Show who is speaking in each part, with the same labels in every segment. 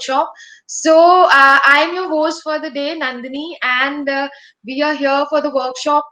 Speaker 1: workshop. So I'm your host for the day, Nandini, and we are here for the workshop.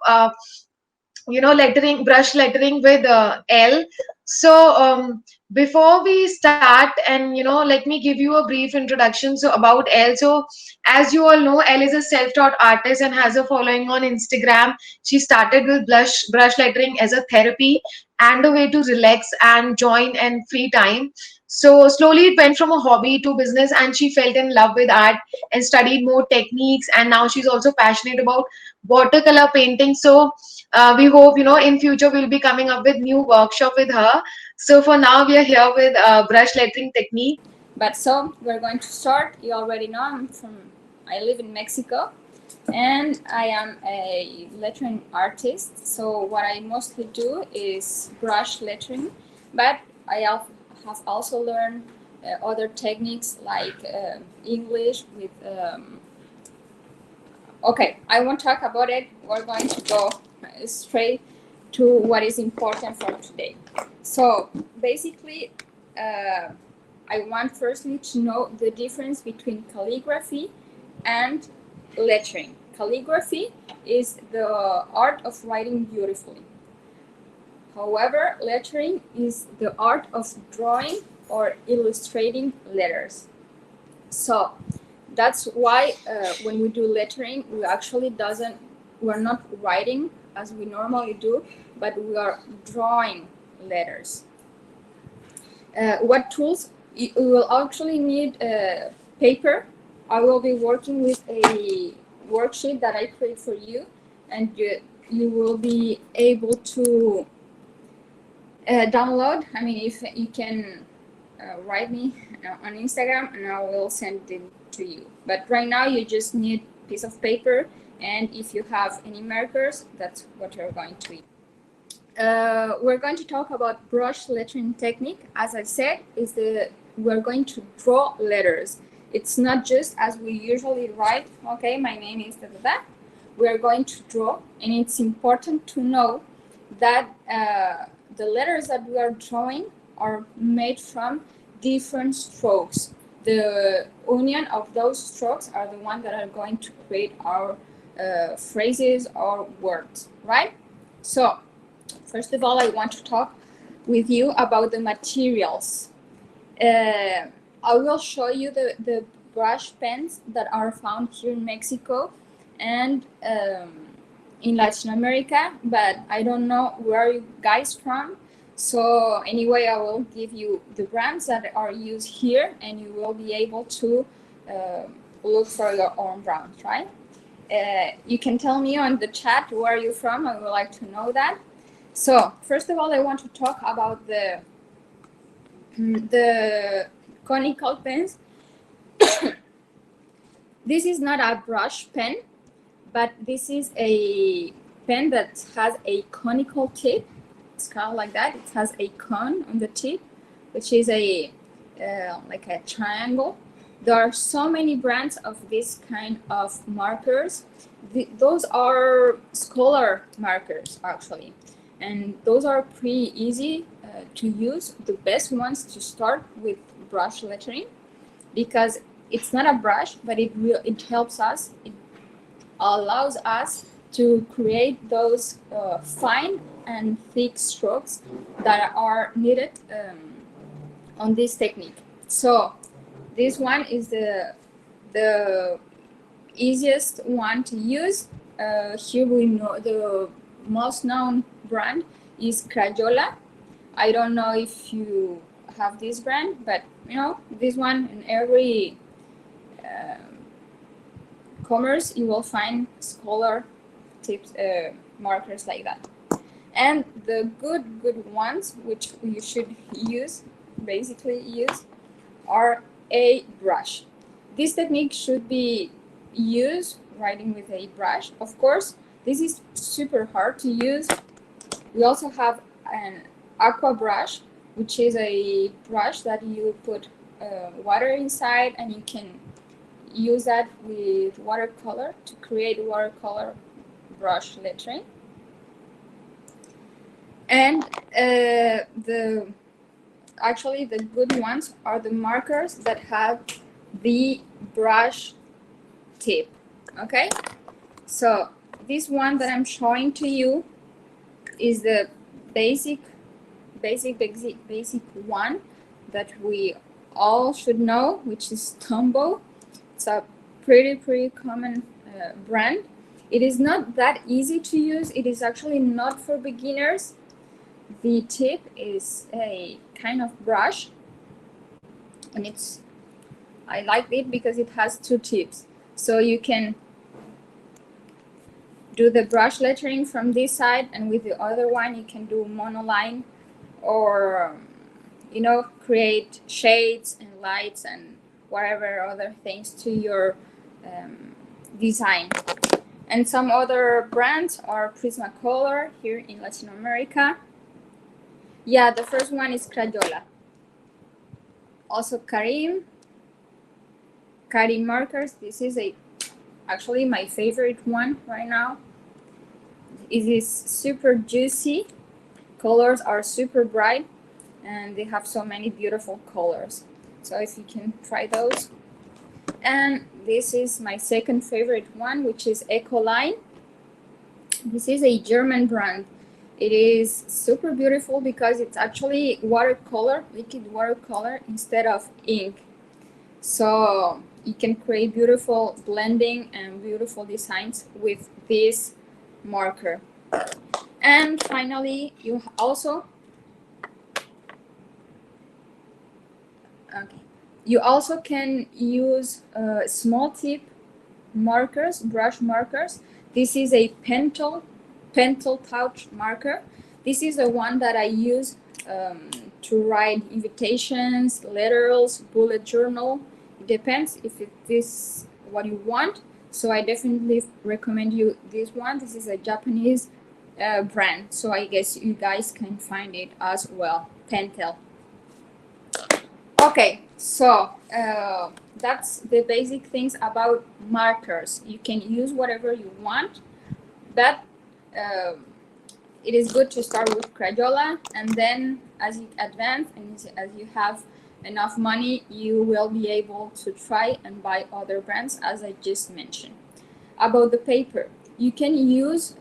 Speaker 1: Lettering, brush lettering with L. So before we start, and let me give you a brief introduction so about L. So as you all know, L is a self-taught artist and has a following on Instagram. She started with brush lettering as a therapy and a way to relax and join and free time. So slowly it went from a hobby to business, and she felt in love with art and studied more techniques, and now she's also passionate about watercolor painting. So we hope in future we'll be coming up with new workshop with her. So for now we are here with brush lettering technique.
Speaker 2: But so we're going to start. You already know I live in Mexico, and I am a lettering artist. So what I mostly do is brush lettering, but I have also learned other techniques like English with. Okay, I won't talk about it. We're going to go straight to what is important for today. So basically, I want firstly to know the difference between calligraphy and lettering. Calligraphy is the art of writing beautifully. However, lettering is the art of drawing or illustrating letters. So that's why when we do lettering, we're not writing as we normally do, but we are drawing letters. What tools? We will actually need paper. I will be working with a worksheet that I create for you, and you will be able to download. I mean, if you can write me on Instagram, and I will send it to you. But right now, you just need a piece of paper, and if you have any markers, that's what you're going to use. We're going to talk about brush lettering technique. As I said, we're going to draw letters. It's not just as we usually write, okay, my name is da da da. We're going to draw, and it's important to know that the letters that we are drawing are made from different strokes. The union of those strokes are the ones that are going to create our phrases or words, right? So, first of all, I want to talk with you about the materials. I will show you the brush pens that are found here in Mexico and in Latin America, but I don't know where you guys from. So anyway, I will give you the brands that are used here, and you will be able to look for your own brands, right? You can tell me on the chat where you're from. I would like to know that. So first of all, I want to talk about the conical pens. This is not a brush pen, but this is a pen that has a conical tip. It's kind of like that. It has a cone on the tip, which is like a triangle. There are so many brands of this kind of markers. Those are scholar markers, actually. And those are pretty easy to use. The best ones to start with brush lettering, because it's not a brush, but it helps us. It allows us to create those fine and thick strokes that are needed on this technique. So this one is the easiest one to use. Here we know the most known brand is Crayola. I don't know if you have this brand, but this one in every commerce you will find scholar tips markers like that. And the good ones, which you should basically use, are a brush. This technique should be used writing with a brush. Of course, this is super hard to use. We also have an aqua brush, which is a brush that you put water inside, and you can use that with watercolor to create watercolor brush lettering. And the good ones are the markers that have the brush tip. Okay, so this one that I'm showing to you is the basic one that we all should know, which is Tombow. It's a pretty common brand. It is not that easy to use. It is actually not for beginners. The tip is a kind of brush, and I like it because it has two tips. So you can do the brush lettering from this side, and with the other one you can do monoline, or create shades and lights and whatever other things to your design. And some other brands are Prismacolor here in Latin America. Yeah, the first one is Crayola. Also Karim markers. This is actually my favorite one right now. It is super juicy. Colors are super bright, and they have so many beautiful colors. So if you can try those. And this is my second favorite one, which is Ecoline. This is a German brand. It is super beautiful because it's actually watercolor, liquid watercolor, instead of ink. So you can create beautiful blending and beautiful designs with this marker. And finally, you also can use small tip markers, brush markers. This is a pentel pouch marker. This is the one that I use to write invitations, letters, bullet journal. It depends if it is what you want. So I definitely recommend you this one. This is a Japanese brand, so I guess you guys can find it as well. Pentel. Okay, so that's the basic things about markers. You can use whatever you want, but it is good to start with Crayola, and then as you advance and as you have enough money, you will be able to try and buy other brands, as I just mentioned. About the paper, you can use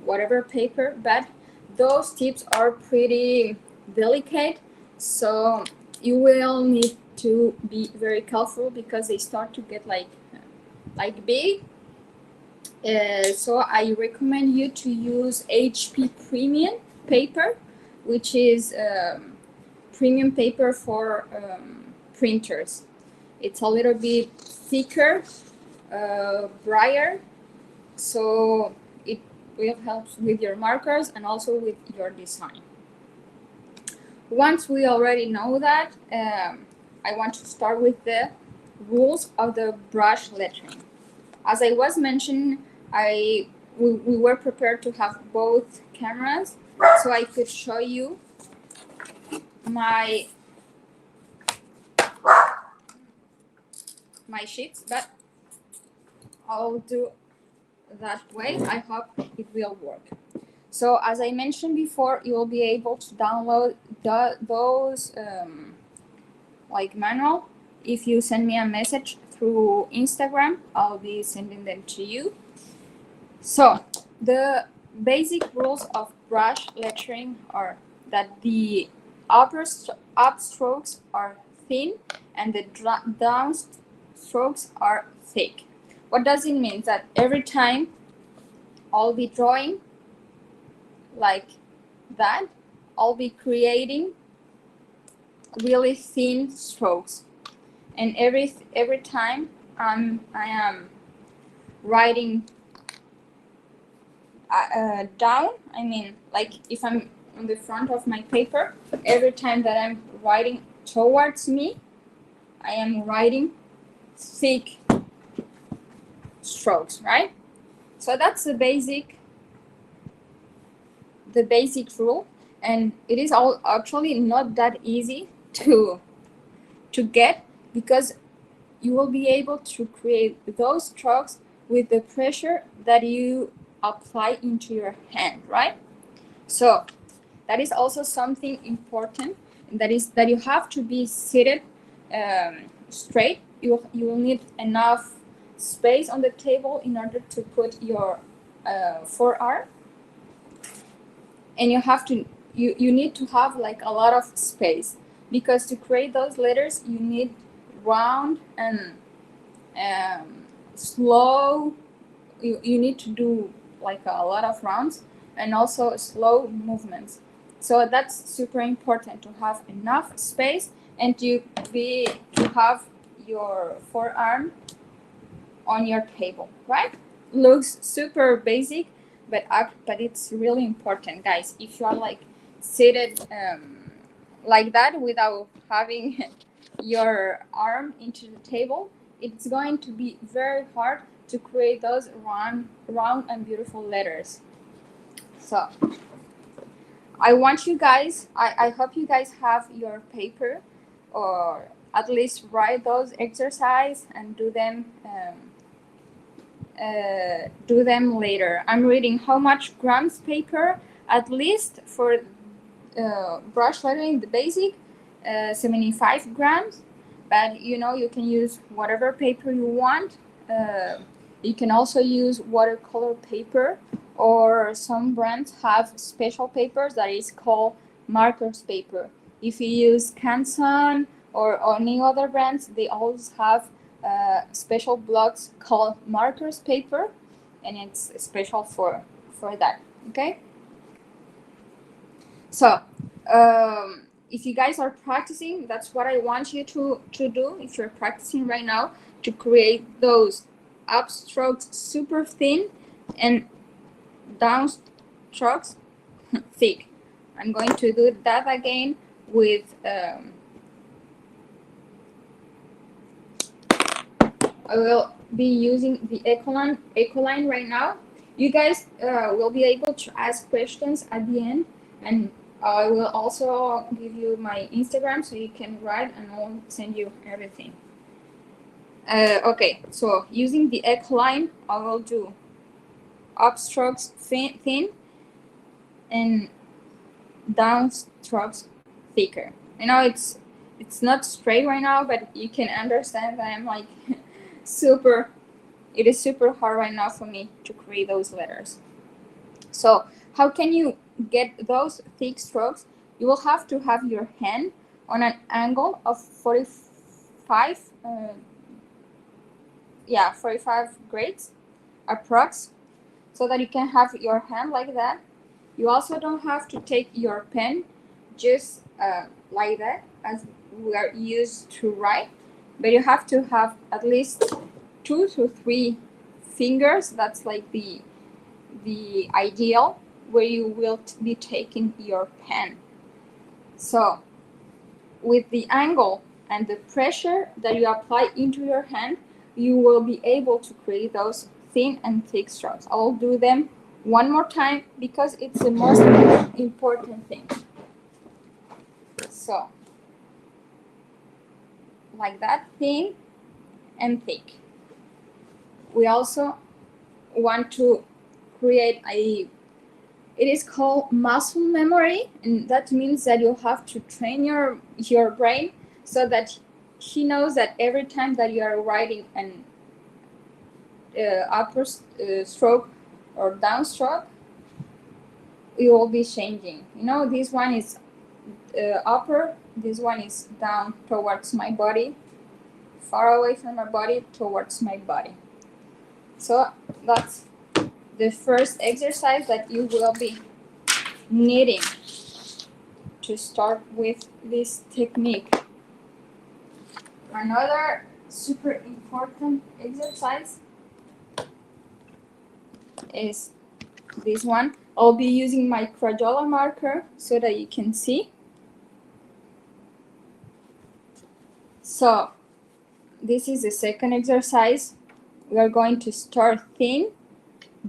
Speaker 2: whatever paper, but those tips are pretty delicate, so you will need to be very careful because they start to get like big. So I recommend you to use HP Premium paper, which is premium paper for printers. It's a little bit thicker, brighter, so it will help with your markers and also with your design. Once we already know that, I want to start with the rules of the brush lettering. As I was mentioning, we were prepared to have both cameras, so I could show you my sheets, but I'll do that way. I hope it will work. So as I mentioned before, you will be able to download those like manual. If you send me a message through Instagram, I'll be sending them to you. So the basic rules of brush lettering are that the up strokes are thin and the down strokes are thick. What does it mean? That every time I'll be drawing like that, I'll be creating really thin strokes, and every time I am writing down, I mean, like if I'm on the front of my paper, every time that I'm writing towards me, I am writing thick strokes, right? So that's the basic rule, and it is all actually not that easy to get, because you will be able to create those strokes with the pressure that you apply into your hand, right? So that is also something important, and that is that you have to be seated straight you will need enough space on the table in order to put your forearm, and you need to have like a lot of space, because to create those letters you need round and slow. You need to do like a lot of rounds and also slow movements. So that's super important, to have enough space and to have your forearm on your table, right? Looks super basic, but it's really important, guys. If you are like seated like that without having your arm into the table, it's going to be very hard to create those round and beautiful letters. So I want you guys, I hope you guys have your paper, or at least write those exercises and do them later. I'm reading how much grams paper, at least for brush lettering, the basic, 75 grams. But you know, you can use whatever paper you want. You can also use watercolor paper, or some brands have special papers that is called markers paper. If you use Canson or any other brands, they always have special blocks called markers paper, and it's special for that. Okay. So if you guys are practicing, that's what I want you to do. If you're practicing right now, to create those upstrokes super thin and downstrokes thick. I'm going to do that again with I will be using the Ecoline right now. You guys will be able to ask questions at the end, and I will also give you my Instagram so you can write, and I'll send you everything. Okay, so using the Ecoline, I will do upstrokes thin and downstrokes thicker. I know it's not straight right now, but you can understand that I'm like it is super hard right now for me to create those letters. So how can you get those thick strokes? You will have to have your hand on an angle of 45 grades approx, so that you can have your hand like that. You also don't have to take your pen just like that as we are used to write, but you have to have at least 2 to 3 fingers. That's like the ideal where you will be taking your pen. So with the angle and the pressure that you apply into your hand, you will be able to create those thin and thick strokes. I'll do them one more time because it's the most important thing. So like that, thin and thick. We also want to create it is called muscle memory, and that means that you have to train your brain so that he knows that every time that you are writing an upper stroke or downstroke, you will be changing. You know, this one is upper, this one is down towards my body, far away from my body towards my body. So that's the first exercise that you will be needing to start with this technique. Another super important exercise is this one. I'll be using my Crayola marker so that you can see. So this is the second exercise. We are going to start thin,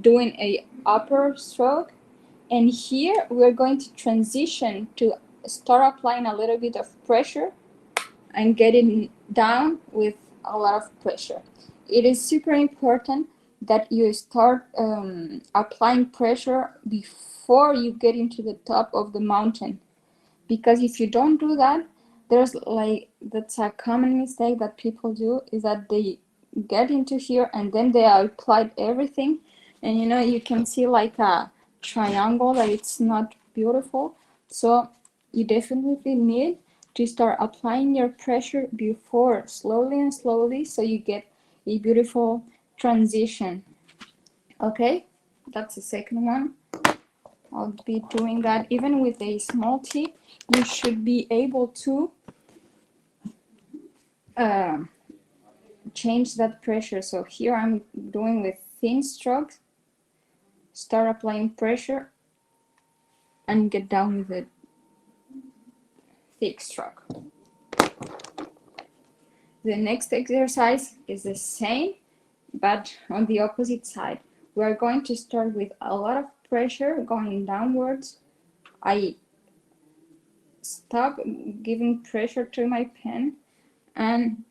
Speaker 2: doing a upper stroke, and here we're going to transition to start applying a little bit of pressure and getting down with a lot of pressure. It is super important that you start applying pressure before you get into the top of the mountain, because if you don't do that, there's like, that's a common mistake that people do, is that they get into here and then they applied everything, and you can see like a triangle that it's not beautiful. So you definitely need to start applying your pressure before, slowly and slowly, so you get a beautiful transition. Okay, that's the second one. I'll be doing that. Even with a small tip, you should be able to uh, change that pressure. So here I'm doing with thin strokes, start applying pressure, and get down with a thick stroke. The next exercise is the same, but on the opposite side. We are going to start with a lot of pressure going downwards. I stop giving pressure to my pen and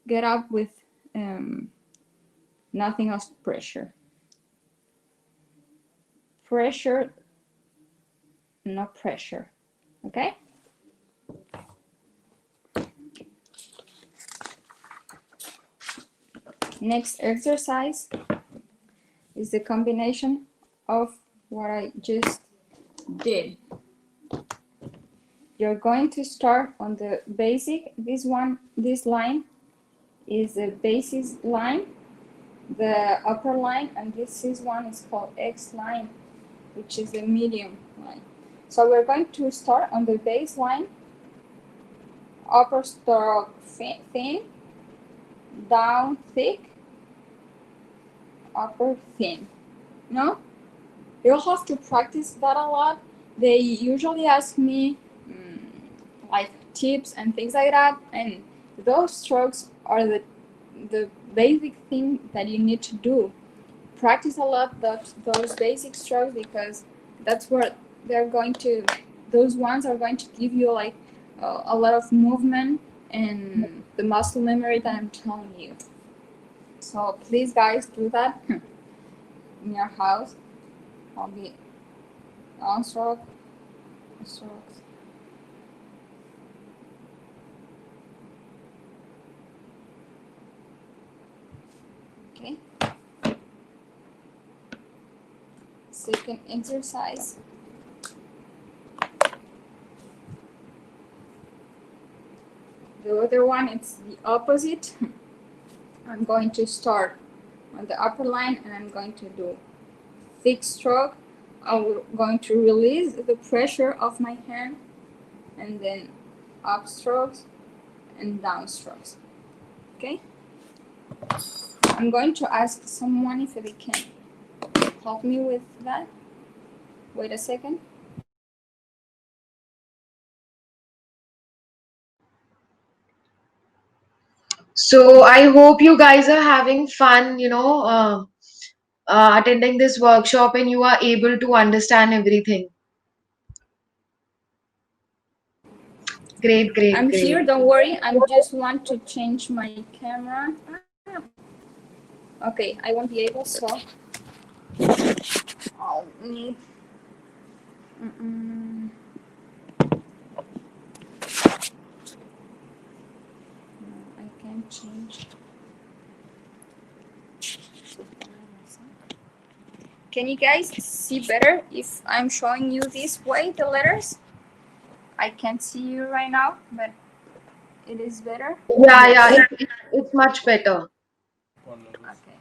Speaker 2: get up with nothing else pressure. Pressure, no pressure. Okay? Next exercise is the combination of what I just did. You're going to start on the basic. This line is the basis line, the upper line, and this one is called X line, which is the medium line. So we're going to start on the baseline, upper stroke thin, down thick, upper thin. No? You'll have to practice that a lot. They usually ask me like tips and things like that, and those strokes are the basic thing that you need to do. Practice a lot those basic strokes, because that's where those ones are going to give you like a lot of movement and the muscle memory that I'm telling you. So please guys, do that in your house. I'll be on strokes. Okay. Second exercise. The other one, it's the opposite. I'm going to start on the upper line and I'm going to do thick stroke. I'm going to release the pressure of my hand, and then up strokes and down strokes. Okay? I'm going to ask someone if they can help me with that. Wait a second.
Speaker 1: So I hope you guys are having fun, attending this workshop and you are able to understand everything. Great, great,
Speaker 2: I'm
Speaker 1: great.
Speaker 2: here, don't worry. I just want to change my camera. Okay, I won't be able, so I'll need I can change. Can you guys see better if I'm showing you this way, the letters? I can't see you right now, but it is better.
Speaker 1: Yeah, yeah, it's much better.
Speaker 2: Okay.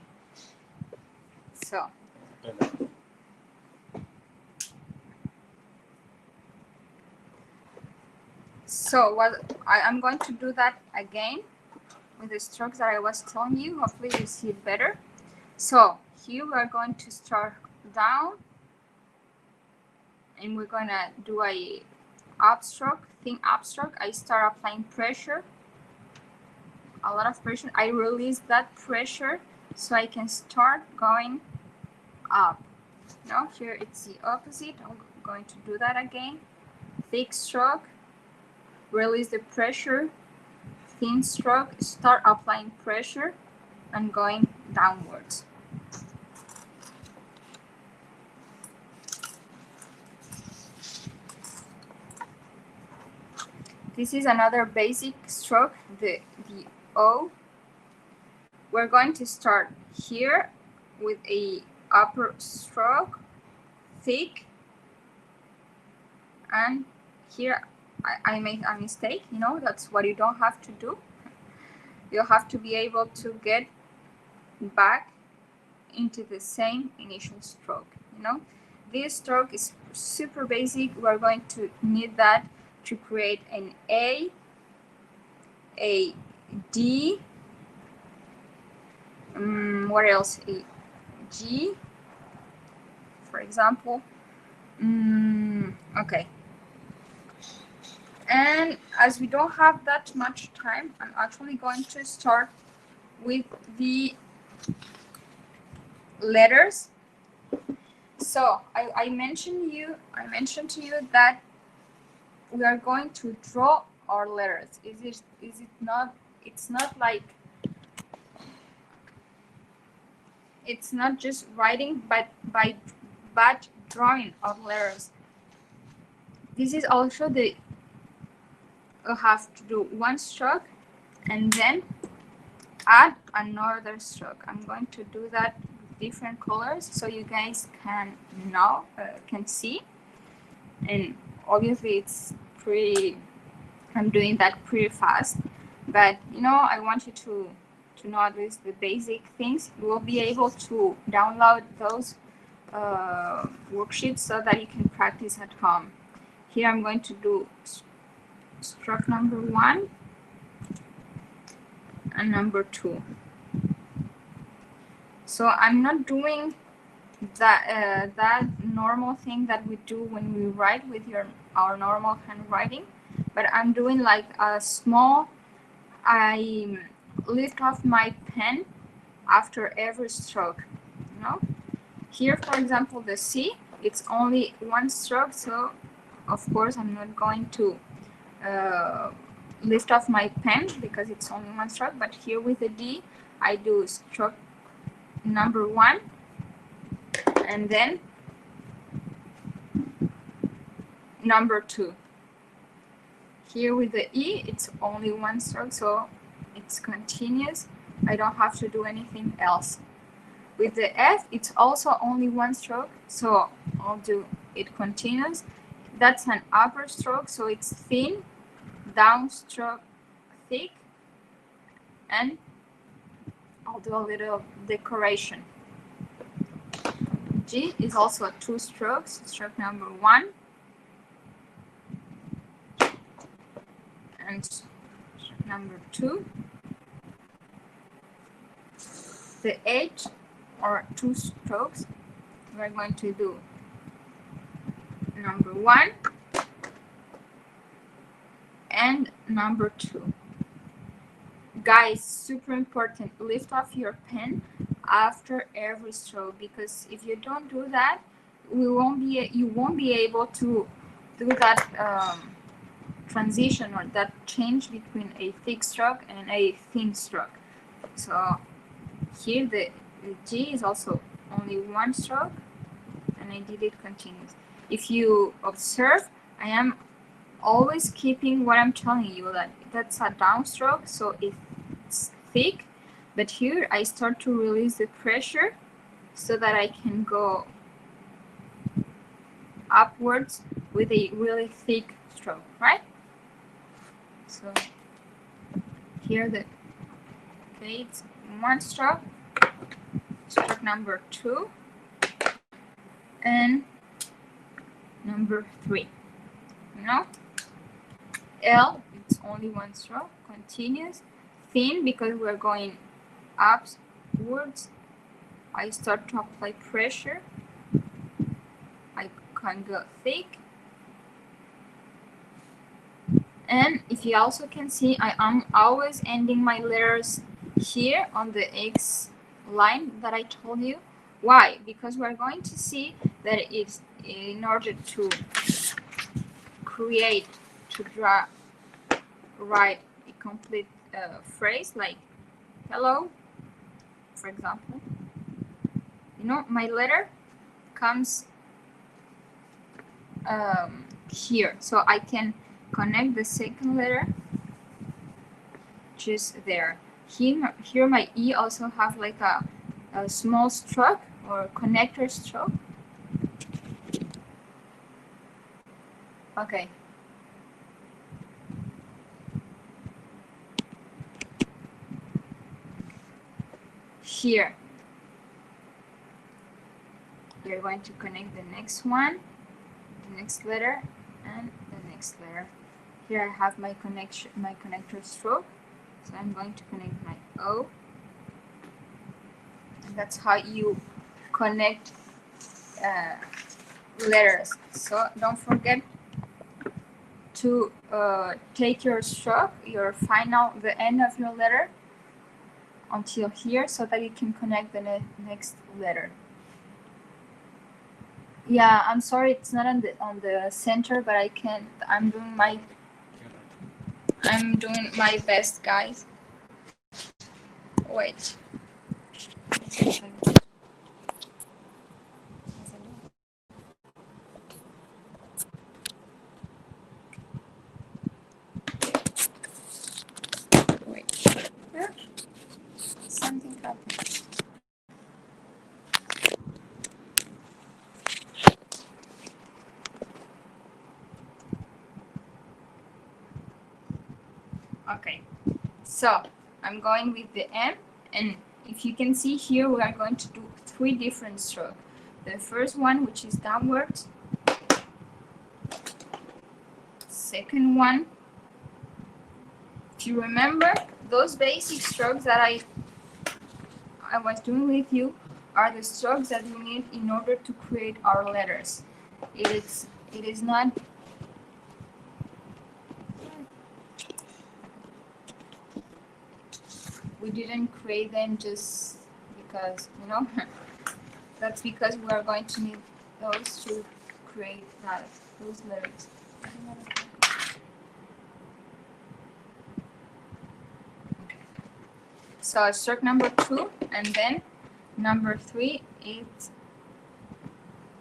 Speaker 2: So what I'm going to do that again with the strokes that I was telling you. Hopefully you see it better. So here we're going to start down, and we're gonna do a upstroke, thin upstroke. I start applying pressure, a lot of pressure. I release that pressure so I can start going up. Now here it's the opposite. I'm going to do that again. Thick stroke, release the pressure, thin stroke, start applying pressure and going downwards. This is another basic stroke, the O. We're going to start here with a upper stroke, thick, and here I made a mistake, you know, that's what you don't have to do. You have to be able to get back into the same initial stroke, you know. This stroke is super basic. We're going to need that to create an A D, what else, a G, for example. Okay, and as we don't have that much time, I'm actually going to start with the letters. So I mentioned to you that we are going to draw our letters. Is it not? It's not like, it's not just writing, but drawing of letters. This is also the, you have to do one stroke and then add another stroke. I'm going to do that with different colors so you guys can know, can see. And obviously it's pretty, I'm doing that pretty fast, but you know, I want you to know at least the basic things. You will be able to download those worksheets so that you can practice at home. Here I'm going to do stroke number 1 and number 2. So I'm not doing that that normal thing that we do when we write with our normal handwriting, but I'm doing like a small, I lift off my pen after every stroke, you know. Here, for example, the C, it's only one stroke, so of course I'm not going to lift off my pen because it's only one stroke. But here with the D, I do stroke number 1 and then number 2. Here with the E, it's only one stroke, so it's continuous. I don't have to do anything else. With the F, it's also only one stroke, so I'll do it continuous. That's an upper stroke, so it's thin, down stroke, thick, and I'll do a little decoration. G is also 2 strokes, stroke number 1 and stroke number 2. The H, or 2 strokes, we're going to do number 1 and number 2. Guys, super important, lift off your pen after every stroke, because if you don't do that, you won't be able to do that transition or that change between a thick stroke and a thin stroke. So here the G is also only one stroke, and I did it continuous. If you observe, I am always keeping what I'm telling you, that that's a downstroke, so it's thick, but here I start to release the pressure so that I can go upwards with a really thick stroke, right? So here okay, it's one stroke, stroke number 2 and number 3. You know, L, it's only one stroke, continuous, thin because we're going upwards. I start to apply pressure. I can go thick. And if you also can see, I am always ending my letters here on the X line that I told you. Why? Because we're going to see that it's in order to create, to write a complete phrase like hello, for example. You know, my letter comes here, so I can connect the second letter just there. Here my E also have like a small stroke or connector stroke. Okay. Here, you're going to connect the next one, the next letter, and the next letter. Here I have my connector stroke. So I'm going to connect my O. And that's how you connect letters. So don't forget to take your stroke, your final, the end of your letter until here so that you can connect the next letter. Yeah, I'm sorry it's not on the center, but I can't. I'm doing my best, guys. Wait. Wait. Something happened. Okay. So I'm going with the M, and if you can see here, we are going to do 3 different strokes. The first one, which is downwards. Second one, if you remember, those basic strokes that I was doing with you are the strokes that we need in order to create our letters. It is not we didn't create them just because, you know, that's because we are going to need those to create those letters. So stroke number 2, and then number 3 is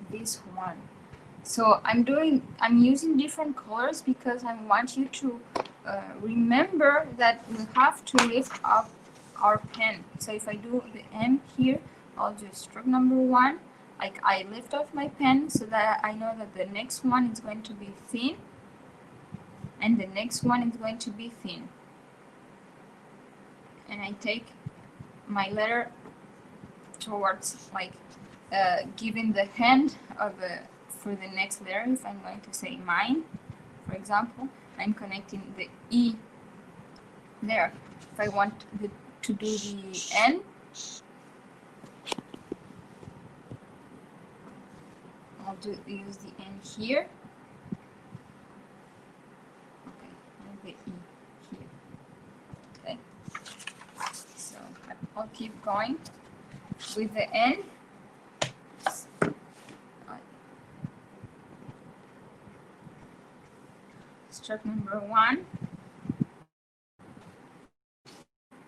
Speaker 2: this one. So I'm using different colors because I want you to remember that we have to lift up our pen. So if I do the M here, I'll do stroke number 1. Like I lift off my pen so that I know that the next one is going to be thin, and the next one is going to be thin. And I take my letter towards like giving the hand of for the next letter. If I'm going to say mine, for example, I'm connecting the E there. If I want to do the N, I'll use the N here. Okay, and the E here. Okay, so I'll keep going with the N. Stroke number 1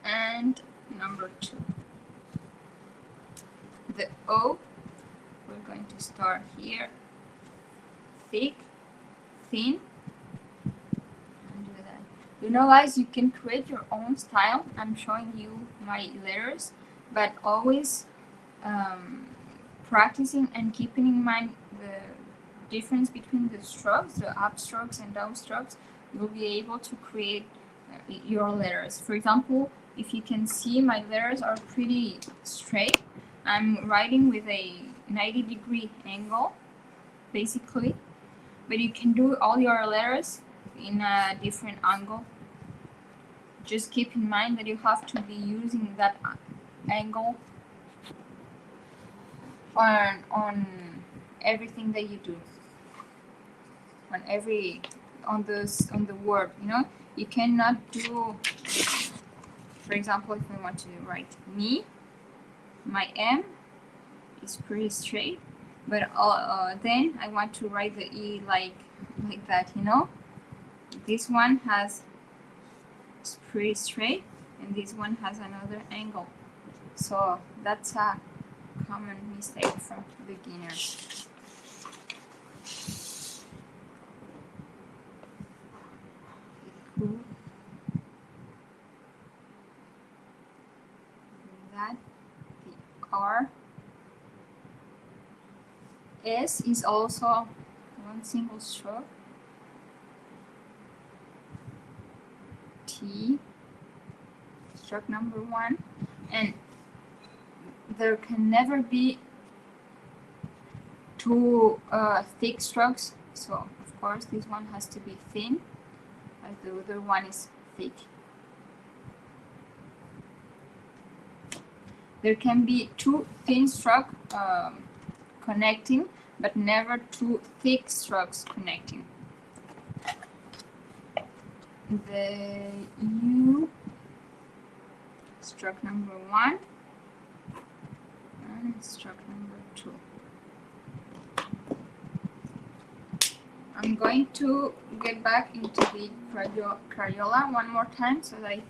Speaker 2: and number 2. The O, we're going to start here, thick, thin, and do that. You know, guys, you can create your own style. I'm showing you my letters, but always practicing and keeping in mind the difference between the strokes, the upstrokes and downstrokes. You'll be able to create your letters. For example, if you can see, my letters are pretty straight. I'm writing with a 90-degree angle, basically, but you can do all your letters in a different angle. Just keep in mind that you have to be using that angle on everything that you do, on the word. You know, you cannot do, for example, if I want to write me, my M is pretty straight, but then I want to write the E like that, you know. This one it's pretty straight, and this one has another angle. So that's a common mistake from beginners. S is also one single stroke. T, stroke number 1, and there can never be two thick strokes, so of course this one has to be thin as the other one is thick. There can be two thin strokes connecting, but never two thick strokes connecting. The U, stroke number 1, and stroke number 2. I'm going to get back into the Crayola one more time so that you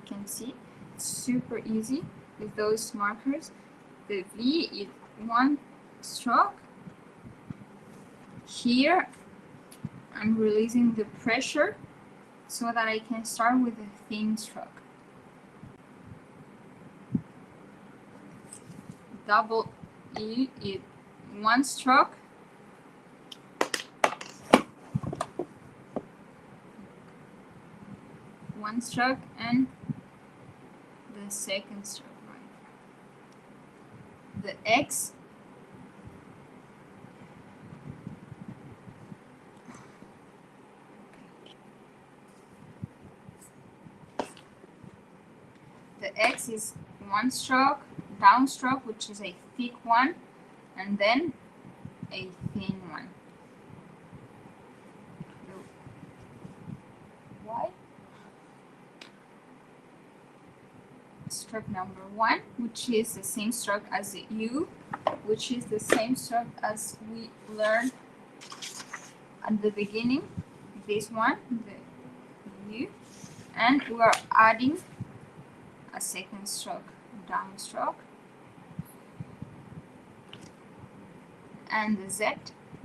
Speaker 2: can see. It's super easy with those markers. The V is one stroke. Here I'm releasing the pressure so that I can start with a thin stroke. Double E is one stroke. One stroke and the second stroke right here. The X is one stroke, downstroke, which is a thick one, and then a thin one. The Y, stroke number 1, which is the same stroke as the U, which is the same stroke as we learned at the beginning. This one, the U, and we are adding a second stroke, downstroke, and the Z,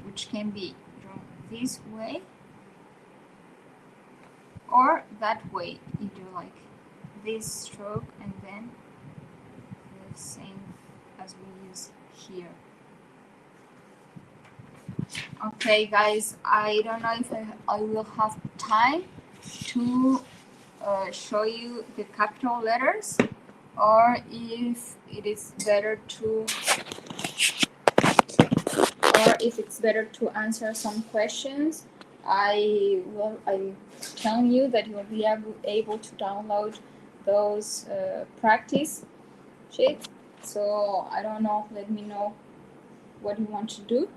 Speaker 2: which can be drawn this way or that way if you like. This stroke and then the same as we use here. Okay, guys, I don't know if I will have time to show you the capital letters, or if it's better to answer some questions. I'm telling you that you'll be able to download those practice sheets. So I don't know, let me know what you want to do.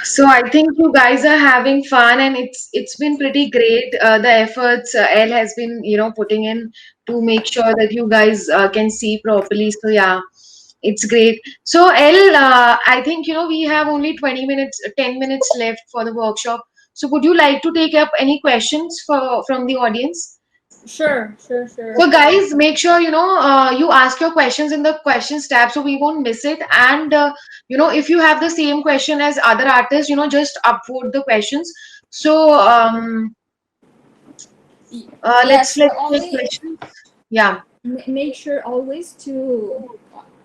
Speaker 1: So I think you guys are having fun, and it's been pretty great. The efforts Elle has been putting in to make sure that you guys can see properly. So yeah, it's great. So Elle, I think we have only 20 minutes, 10 minutes left for the workshop. So would you like to take up any questions from the audience?
Speaker 2: Sure.
Speaker 1: So guys, make sure you ask your questions in the questions tab so we won't miss it. And if you have the same question as other artists, just upvote the questions. So let's
Speaker 2: Yes, but
Speaker 1: take
Speaker 2: only
Speaker 1: questions. Yeah.
Speaker 2: make sure always to,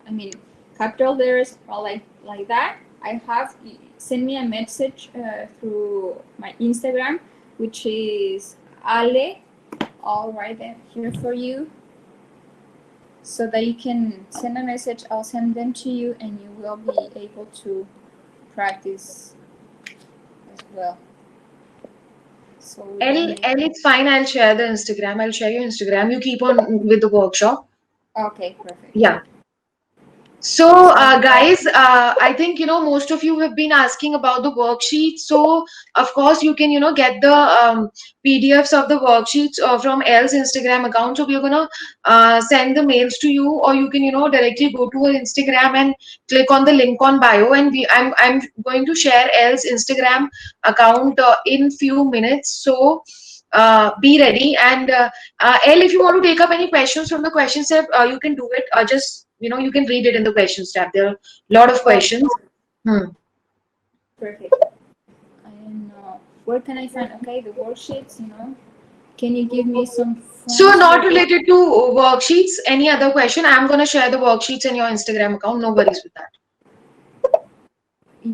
Speaker 2: I mean, capital letters are like that. I have send me a message through my Instagram, which is Ale, all right there here for you, so that you can send a message. I'll send them to you, and you will be able to practice as well. So
Speaker 1: And it's fine. I'll share the Instagram. I'll share your Instagram. You keep on with the workshop.
Speaker 2: okay, perfect.
Speaker 1: Yeah. So, guys, I think most of you have been asking about the worksheets. So, of course, you can get the PDFs of the worksheets from Elle's Instagram account. So, we're gonna send the mails to you, or you can directly go to her Instagram and click on the link on bio. And I'm going to share Elle's Instagram account in few minutes. So, be ready. And Elle, if you want to take up any questions from the questions tab, you can do it. Just you can read it in the questions tab. There are a lot of
Speaker 2: Oh,
Speaker 1: questions. Hmm.
Speaker 2: perfect. And where can I find? Okay, the worksheets. Can you give me some
Speaker 1: So
Speaker 2: fonts
Speaker 1: not
Speaker 2: for
Speaker 1: related to worksheets. Any other question? I'm gonna share the worksheets in your Instagram account. No worries with that.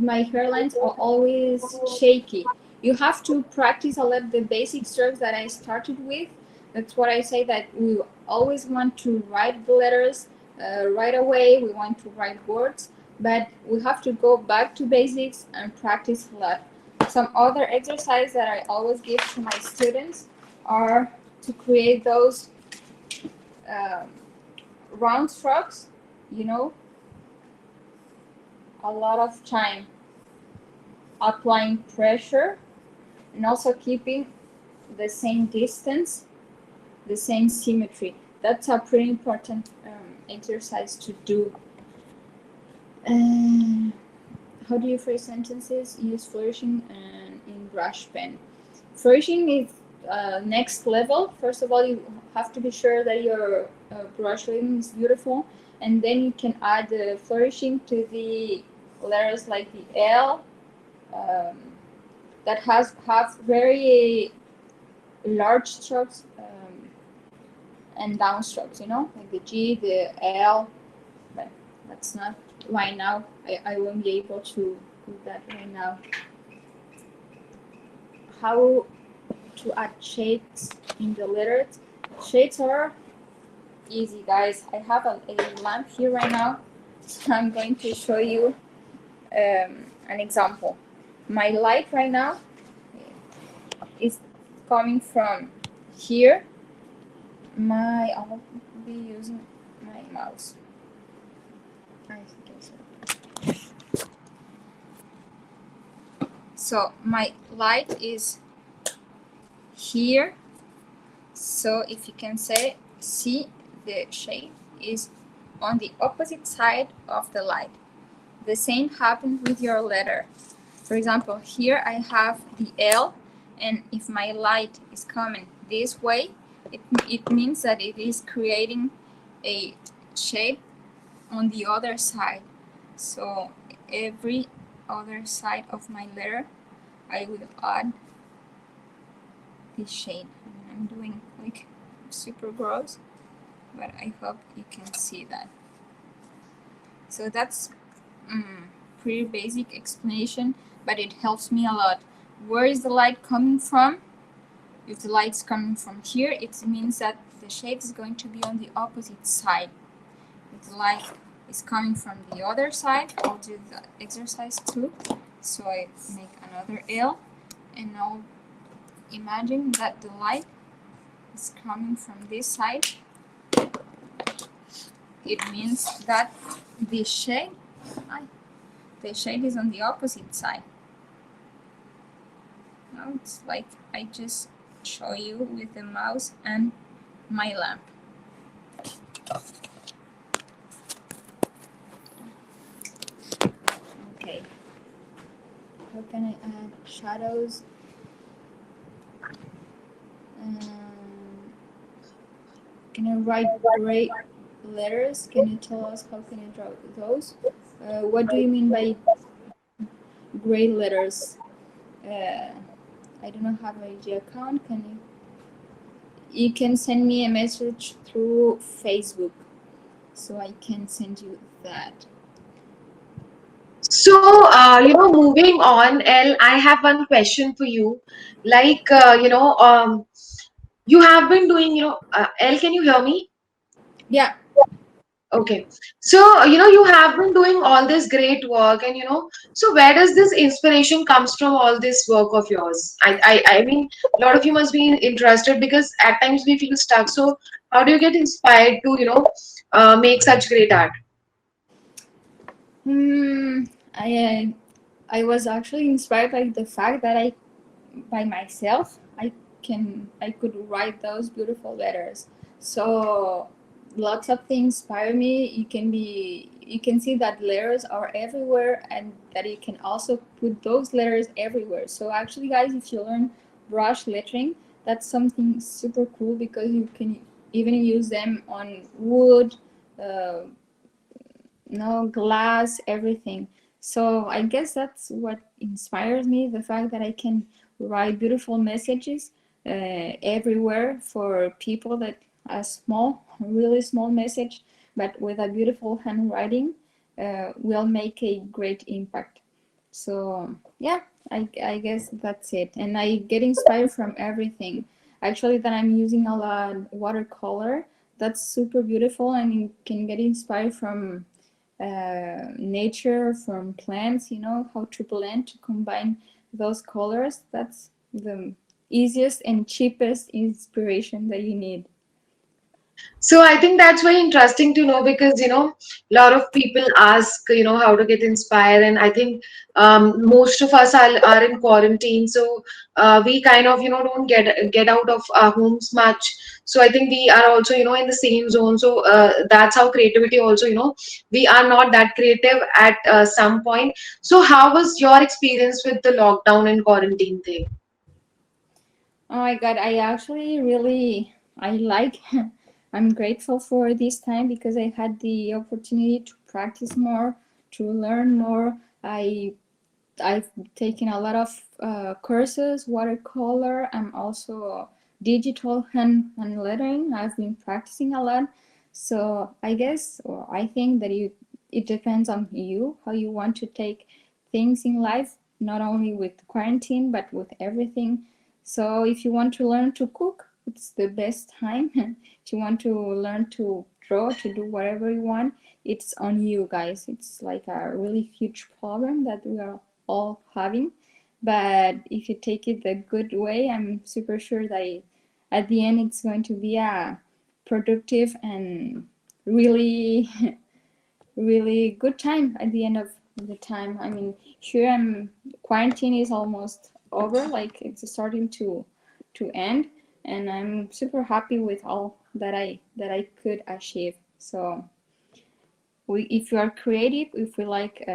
Speaker 2: my hairlines are always shaky. You have to practice a lot the basic strokes that I started with. That's what I say, that we always want to write the letters right away. We want to write words, but we have to go back to basics and practice a lot. Some other exercise that I always give to my students are to create those um, round strokes, you know, a lot of time applying pressure and also keeping the same distance, the same symmetry. That's a pretty important exercise to do. Uh, how do you phrase sentences? Use flourishing and in brush pen. Flourishing is next level. First of all, you have to be sure that your brushing is beautiful, and then you can add the flourishing to the letters like the L, um, that have very large strokes and down strokes, you know, like the G, the L, but that's not right now. I won't be able to do that right now. How to add shades in the letters? Shades are easy, guys. I have a lamp here right now, so I'm going to show you an example. My light right now is coming from here. I'll be using my mouse. I think so. So my light is here. So if you can see the shade is on the opposite side of the light. The same happens with your letter. For example, here I have the L, and if my light is coming this way, it means that it is creating a shade on the other side. So every other side of my letter, I will add this shade. I'm doing like super gross, but I hope you can see that. So that's pretty basic explanation, but it helps me a lot. Where is the light coming from? If the light's coming from here, it means that the shade is going to be on the opposite side. If the light is coming from the other side, I'll do the exercise too. So I make another L, and I'll imagine that the light is coming from this side. It means that the shade is on the opposite side. Now it's like I just show you with the mouse and my lamp. Okay, how can I add shadows? Can I write gray letters? Can you tell us how can I draw those? What do you mean by gray letters? I do not have a G account. You can send me a message through Facebook, so I can send you that.
Speaker 1: So, moving on, El, I have one question for you. Like, you have been doing, El, can you hear me?
Speaker 2: Yeah.
Speaker 1: Okay. So, you have been doing all this great work, and so where does this inspiration comes from all this work of yours? I mean, a lot of you must be interested because at times we feel stuck. So, how do you get inspired to, make such great art?
Speaker 2: Hmm. I was actually inspired by the fact that by myself I could write those beautiful letters. So lots of things inspire me. You can see that letters are everywhere, and that you can also put those letters everywhere. So actually, guys, if you learn brush lettering, that's something super cool, because you can even use them on wood, uh, no glass, everything. So I guess that's what inspires me, the fact that I can write beautiful messages everywhere for people that a small, really small message, but with a beautiful handwriting, will make a great impact. So yeah, I guess that's it. And I get inspired from everything. Actually, that I'm using a lot watercolor. That's super beautiful, and you can get inspired from nature, from plants. You know how to blend to combine those colors. That's the easiest and cheapest inspiration that you need.
Speaker 1: So I think that's very interesting to know because a lot of people ask how to get inspired, and I think most of us are in quarantine, so we kind of don't get out of our homes much. So I think we are also in the same zone. So that's how creativity also we are not that creative at some point. So how was your experience with the lockdown and quarantine thing?
Speaker 2: Oh my God, I actually really I like I'm grateful for this time because I had the opportunity to practice more, to learn more. I've taken a lot of courses, watercolor. I'm also digital hand lettering. I've been practicing a lot. So I guess, or I think that it depends on you, how you want to take things in life, not only with quarantine, but with everything. So if you want to learn to cook, it's the best time. If you want to learn to draw, to do whatever you want, it's on you guys. It's like a really huge problem that we are all having. But if you take it the good way, I'm super sure that at the end it's going to be a productive and really, really good time at the end of the time. I mean, here I'm quarantine is almost over, like it's starting to end, and I'm super happy with all that I could achieve. So if you are creative, if we like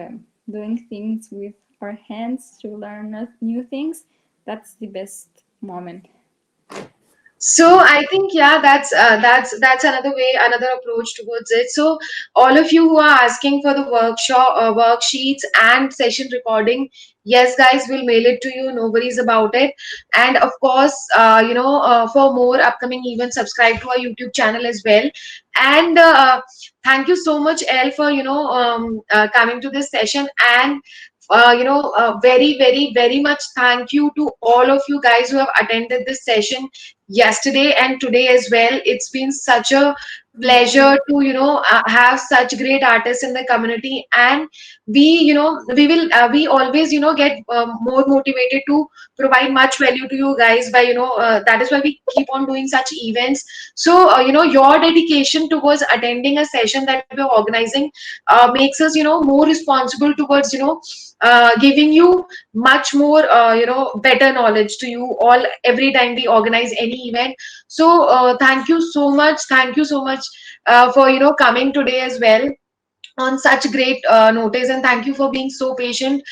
Speaker 2: doing things with our hands to learn new things, that's the best moment.
Speaker 1: So I think yeah, that's another way, another approach towards it. So all of you who are asking for the workshop, worksheets and session recording, yes, guys, we'll mail it to you. No worries about it. And of course, for more upcoming events, subscribe to our YouTube channel as well. And thank you so much, El, for coming to this session. And very, very, very much thank you to all of you guys who have attended this session yesterday and today as well. It's been such a
Speaker 2: Yeah.
Speaker 1: pleasure to have such great artists in the community, and we always get more motivated to provide much value to you guys by that is why we keep on doing such events. So your dedication towards attending a session that we're organizing makes us more responsible towards giving you much more better knowledge to you all every time we organize any event. So thank you so much, thank you so much for coming today as well on such great notice, and thank you for being so patient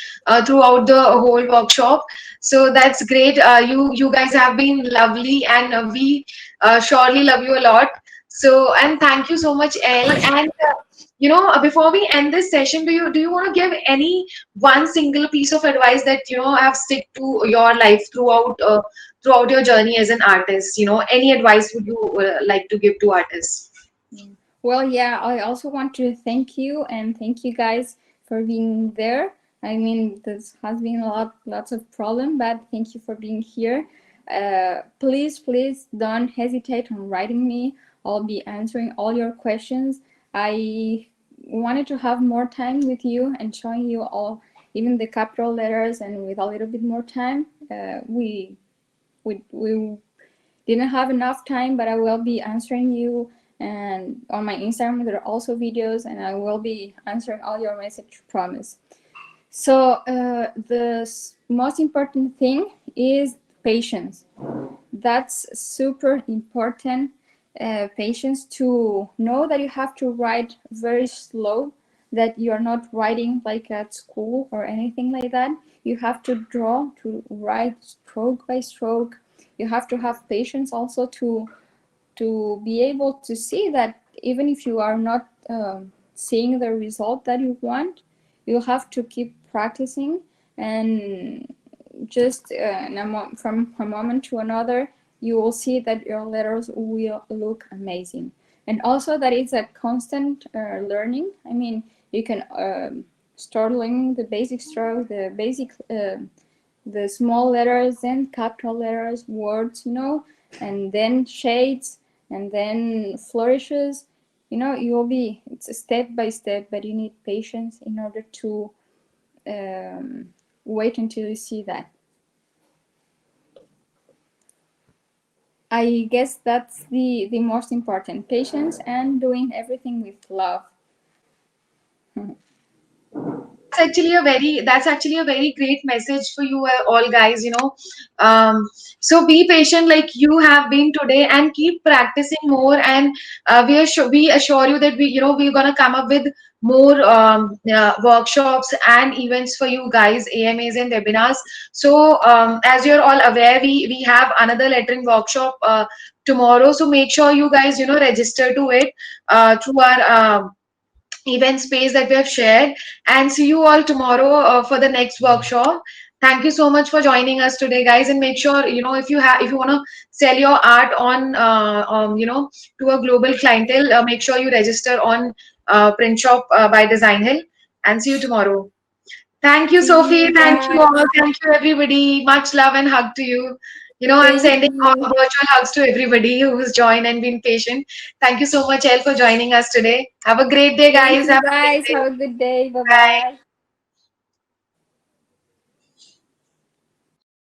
Speaker 1: throughout the whole workshop. So that's great. You guys have been lovely, and we surely love you a lot. So, and thank you so much, El. And before we end this session, do you want to give any one single piece of advice that have stick to your life throughout your journey as an artist? Any advice would you like to give to artists?
Speaker 2: Yeah. Well, yeah, I also want to thank you and thank you guys for being there. I mean, this has been lots of problem, but thank you for being here. Please don't hesitate on writing me. I'll be answering all your questions. I wanted to have more time with you and showing you all, even the capital letters, and with a little bit more time. We didn't have enough time, but I will be answering you. And on my Instagram, there are also videos, and I will be answering all your message, promise. So the most important thing is patience. That's super important. Patience to know that you have to write very slow, that you are not writing like at school or anything like that. You have to draw, to write stroke by stroke. You have to have patience also to be able to see that even if you are not seeing the result that you want, you have to keep practicing, and just from a moment to another, you will see that your letters will look amazing. And also that it's a constant learning. I mean, you can start learning the basic strokes, the small letters, then capital letters, words, and then shades, and then flourishes. You'll be, it's a step by step, but you need patience in order to wait until you see that. I guess that's the most important, patience and doing everything with love.
Speaker 1: That's actually a very great message for you all, guys. So be patient like you have been today, and keep practicing more. And we assure you that we're gonna come up with more workshops and events for you guys, AMAs and webinars. So as you're all aware, we have another lettering workshop tomorrow. So make sure you guys register to it through our event space that we have shared, and see you all tomorrow for the next workshop. Thank you so much for joining us today, guys, and make sure if you want to sell your art on to a global clientele, make sure you register on print shop by Designhill, and see you tomorrow. Thank you,
Speaker 2: See
Speaker 1: Sophie.
Speaker 2: you
Speaker 1: Thank you all.
Speaker 2: guys.
Speaker 1: Thank you, everybody. Much love and hug to you. I'm
Speaker 2: Thank
Speaker 1: sending
Speaker 2: you.
Speaker 1: virtual hugs to everybody who's joined and been patient. Thank you so much, El, for joining us today. Have a great day,
Speaker 2: Thank
Speaker 1: guys.
Speaker 2: you
Speaker 1: Have a great
Speaker 2: guys.
Speaker 1: day.
Speaker 2: Have a good day. Bye
Speaker 1: Bye.
Speaker 2: bye.